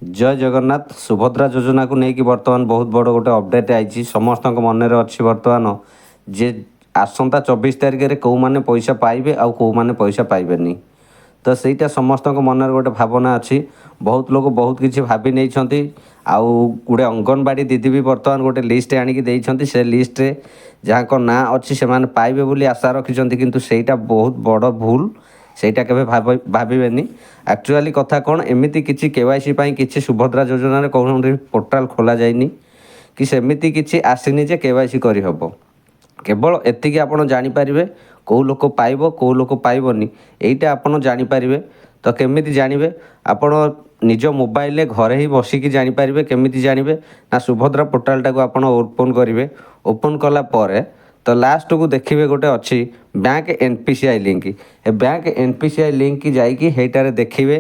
जय जगन्नाथ। सुभद्रा योजना को लेकिन बर्तमान बहुत बड़ गोटे अपडेट आई समस्त मन अच्छी बर्तमान जे आसंता 24 तारिख में कौ मैंने पैसा पाइबे आउ कौ मैंने पैसा पाइबेनी। तो सहीटा समस्त मन गोटे भावना अच्छी। बहुत लोग बहुत किसी भाभी नहीं आउ गोटे अंगनवाड़ी दीदी भी बर्तमान गोटे लिस्ट आनिकी से लिस्ट रे जहाँ को ना अच्छी से माने पाइबे बोली आशा रखिंट किंतु सेटा बहुत बड़ भूल। ସେଇଟା କେବେ ଭାବିବେନି। ଆକ୍ଚୁଆଲି କଥା କ'ଣ ଏମିତି କିଛି KYC ପାଇଁ କିଛି ସୁଭଦ୍ରା ଯୋଜନାରେ କୌଣସି ପୋର୍ଟାଲ ଖୋଲାଯାଇନି କି ସେମିତି କିଛି ଆସିନି ଯେ KYC କରିହେବ। କେବଳ ଏତିକି ଆପଣ ଜାଣିପାରିବେ କେଉଁ ଲୋକ ପାଇବ କେଉଁ ଲୋକ ପାଇବନି ଏଇଟା ଆପଣ ଜାଣିପାରିବେ। ତ କେମିତି ଜାଣିବେ? ଆପଣ ନିଜ ମୋବାଇଲରେ ଘରେ ହିଁ ବସିକି ଜାଣିପାରିବେ। କେମିତି ଜାଣିବେ ନା ସୁଭଦ୍ରା ପୋର୍ଟାଲଟାକୁ ଆପଣ ଓପନ୍ କରିବେ। ଓପନ୍ କଲା ପରେ तो लास्ट को देखिए गोटे अच्छी बैंक NPCI लिंक ए बैंक NPCI लिंक की जाइए हेटार देखिए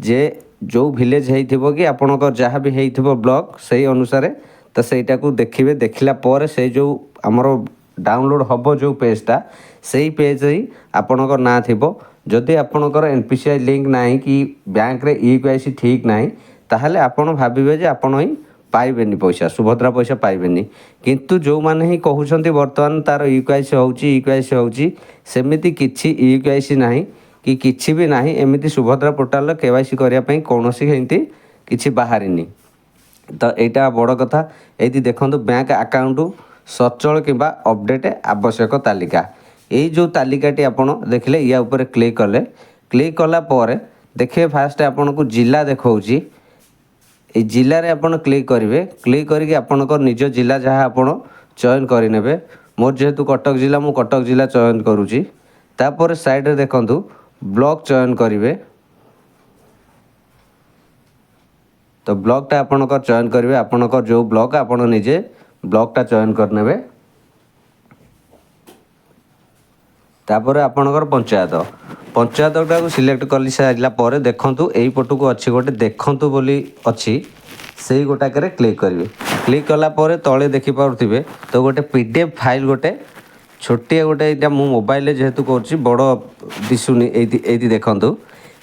जे जो विलेज हो कि आपणकर जहाँ भी हो ब्लॉक से अनुसार तो सहीटा को देखिए। देखला पर से जो आमर डाउनलोड हम जो पेजटा से पेज ही आपणकर ना थो। जदि आपणकर NPCI लिंक ना कि बैंक रे EKYC ठीक ना ताहले आपण भाविबे जे आपण ही पाइबेनी पैसा सुभद्रा पैसा पाइबेनी। किंतु जो माने ही कहउछंती वर्तमान तार EKYC होउची सेमिति किछि EKYC नाही कि किछि भी नाही। एमिति सुभद्रा पोर्टाल KYC करिया पई कोनोसी हेंती किछि बाहरिनी। तो एटा बड़ कथा। एति देखंतु बैंक अकाउंट सचल किबा अपडेट आवश्यक तालिका एई जो तालिकाटी आपण देखले या ऊपर क्लिक कला पर देखिए फास्ट आपण को जिला देखौची। ए जिले में आपड़ क्लिक करेंगे। क्लिक करके आपणकर निज जिला जहाँ आपण चयन करेंगे। मोर जेहेतु कटक जिला मु कटक जिला चयन करुँची। तापर साइड रे देखंतु ब्लॉक चयन करेंगे। तो ब्लॉकटा आपणकर चयन करेंगे। आपणकर जो ब्लॉक आपण निजे ब्लॉकटा चयन करने। तापर आपणकर पंचायतटा को सिलेक्ट कर सारा पर देखंतु एई पटू को अच्छी गोटे देखंतु बोली अच्छी से गोटाक क्लिक करेंगे। क्लिक कला पर तले देखि पारुथिबे तो गोटे PDF फाइल गोटे छोटिया गोटे इटा मु मोबाइल जेहेतु करछि बड़ दिसुनी एति देखंतु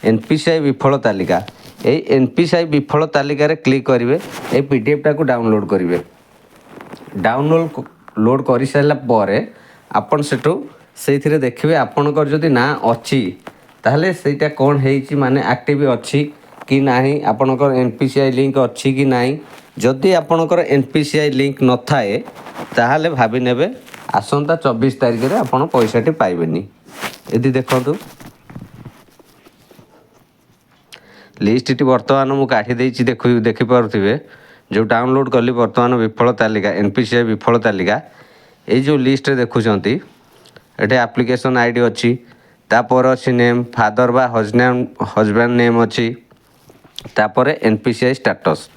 NPCI विफल तालिका। ए NPCI विफल तालिका रे क्लिक करेंगे। ए PDF टा को डाउनलोड करेंगे। डाउनलोड कर सारा पर आपन सेठू से देखिए आपणकर जदि ना अच्छी ताहले सेटा कौन है माने एक्टिव अच्छी कि नहीं आपणकर NPCI लिंक अच्छी कि नहीं। जदि आपणकर NPCI लिंक न थाए ताहले भाभी नेबे आसंता 24 तारिख रे आपण पैसाटी पाइबेनी। यदि देखंतु लिस्टटी वर्तमान मु काठी देछि देखि पारुथिबे जो डाउनलोड कली वर्तमान विफल तालिका NPCI विफल तालिका ए जो लिस्ट रे देखुचंती एटे एप्लिकेशन आईडी अच्छी तापर अच्छी नेम फादर बा हजबैंड नेम अच्छी तापर NPCI स्टेटस।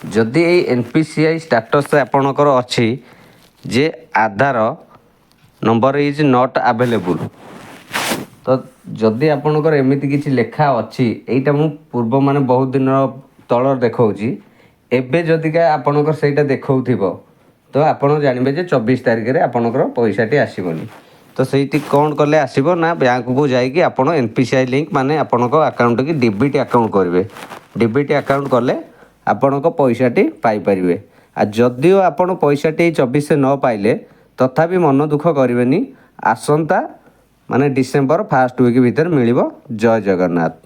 जदि ये NPCI स्टेटस आपणकर अच्छी जे आधार नंबर इज नॉट अवेलेबल। तो जदि आपणकर एमिति किछि लेखा अच्छी एटा मु पूर्व माने बहुत दिन तलर देखौची एबे जदि का आपणकर सेटा देखौथिबो तो आपण जानिबे जे 24 तारिख रे आपणकर पैसाटी आसीबनी। तो सहीटी कौन कले आसीबो ना बैंक को जाइए आपण NPCI लिंक माने आपण अकाउंट की डीबीटी अकाउंट करेंगे। डीबीटी अकाउंट कले आपण पैसाटी पाइपर। आ जदिओ आपण पैसाटी 24 से न पाइले तथापि मन दुख करेंगे। आसंता माने डिसेम्बर 1st वीक भीतर मिलिबो। जय जगन्नाथ।